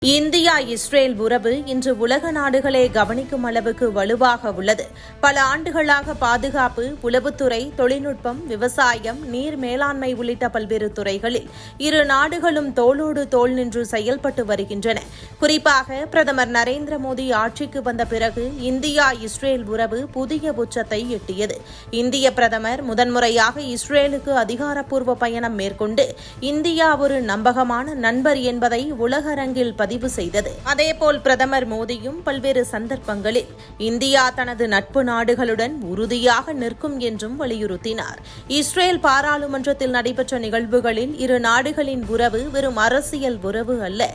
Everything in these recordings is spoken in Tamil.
இந்தியா இஸ்ரேல் உறவு இன்று உலக நாடுகளே கவனிக்கும் அளவுக்கு வலுவாக உள்ளது. பல ஆண்டுகளாக பாதுகாப்பு, உளவுத்துறை, தொழில்நுட்பம், விவசாயம், நீர் மேலாண்மை உள்ளிட்ட பல்வேறு துறைகளில் இரு நாடுகளும் தோளோடு தோள் நின்று செயல்பட்டு வருகின்றன. குறிப்பாக பிரதமர் நரேந்திர மோடி ஆட்சிக்கு வந்த பிறகு இந்தியா இஸ்ரேல் உறவு புதிய உச்சத்தை எட்டியது. இந்திய பிரதமர் முதன்முறையாக இஸ்ரேலுக்கு அதிகாரப்பூர்வ பயணம் மேற்கொண்டு இந்தியா ஒரு நம்பகமான நண்பர் என்பதை உலக அரங்கில் பதிவு செய்தது. அதேபோல் பிரதமர் மோடியும் பல்வேறு சந்தர்ப்பங்களில் இந்தியா தனது நட்பு நாடுகளுடன் உறுதியாக நிற்கும் என்றும் வலியுறுத்தினார். இஸ்ரேல் பாராளுமன்றத்தில் நடைபெற்ற நிகழ்வுகளில் இரு நாடுகளின் உறவு வெறும் அரசியல் உறவு அல்ல,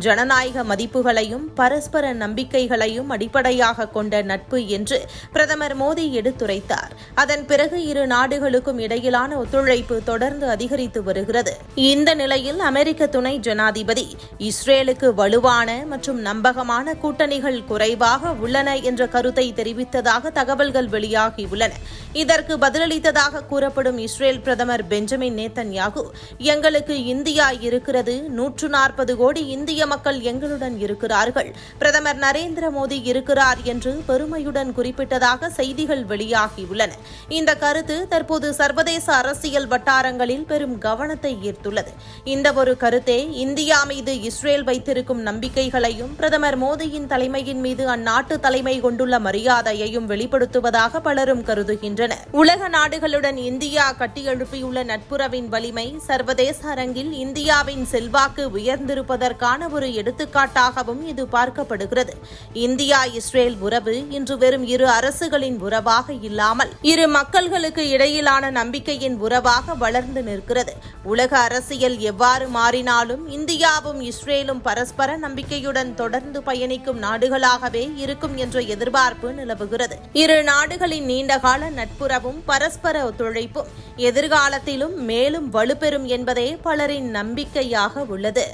ஜனநாயக மதிப்புகளையும் பரஸ்பர நம்பிக்கைகளையும் அடிப்படையாக கொண்ட நட்பு என்று பிரதமர் மோடி எடுத்துரைத்தார். அதன் பிறகு இரு நாடுகளுக்கும் இடையிலான ஒத்துழைப்பு தொடர்ந்து அதிகரித்து வருகிறது. இந்த நிலையில் அமெரிக்க துணை ஜனாதிபதி இஸ்ரேலுக்கு வலுவான மற்றும் நம்பகமான கூட்டணிகள் குறைவாக உள்ளன என்ற கருத்தை தெரிவித்ததாக தகவல்கள் வெளியாகியுள்ளன. இதற்கு பதிலளித்ததாக கூறப்படும் இஸ்ரேல் பிரதமர் பெஞ்சமின் நேத்தன்யாகு, எங்களுக்கு இந்தியா இருக்கிறது, 140 கோடி இந்திய மக்கள் எங்களுடன் இருக்கிறார்கள், பிரதமர் நரேந்திர மோடி இருக்கிறார் என்று பெருமையுடன் குறிப்பிட்டதாக செய்திகள் வெளியாகியுள்ளன. இந்த கருத்து தற்போது சர்வதேச அரசியல் வட்டாரங்களில் பெரும் கவனத்தை ஈர்த்துள்ளது. இந்த ஒரு கருத்தே இந்தியா மீது இஸ்ரேல் வைத்திருக்கும் நம்பிக்கைகளையும் பிரதமர் மோடியின் தலைமையின் மீது அந்நாட்டு தலைமை கொண்டுள்ள மரியாதையையும் வெளிப்படுத்துவதாக பலரும் கருதுகின்றனர். உலக நாடுகளுடன் இந்தியா கட்டியெழுப்பியுள்ள நட்புறவின் வலிமை சர்வதேச அரங்கில் இந்தியாவின் செல்வாக்கு உயர்ந்திருப்பதற்கான ஒரு எடுத்துக்காட்டாகவும் இது பார்க்கப்படுகிறது. இந்தியா இஸ்ரேல் உறவு இன்று வெறும் இரு அரசுகளின் உறவாக இல்லாமல் இரு மக்கள்களுக்கு இடையிலான நம்பிக்கையின் உறவாக வளர்ந்து நிற்கிறது. உலக அரசியல் எவ்வாறு மாறினாலும் இந்தியாவும் இஸ்ரேலும் பரஸ்பர நம்பிக்கையுடன் தொடர்ந்து பயணிக்கும் நாடுகளாகவே இருக்கும் என்ற எதிர்பார்ப்பு நிலவுகிறது. இரு நாடுகளின் நீண்டகால நட்புறவும் பரஸ்பர ஒத்துழைப்பும் எதிர்காலத்திலும் மேலும் வலுப்பெறும் என்பதே பலரின் நம்பிக்கையாக உள்ளது.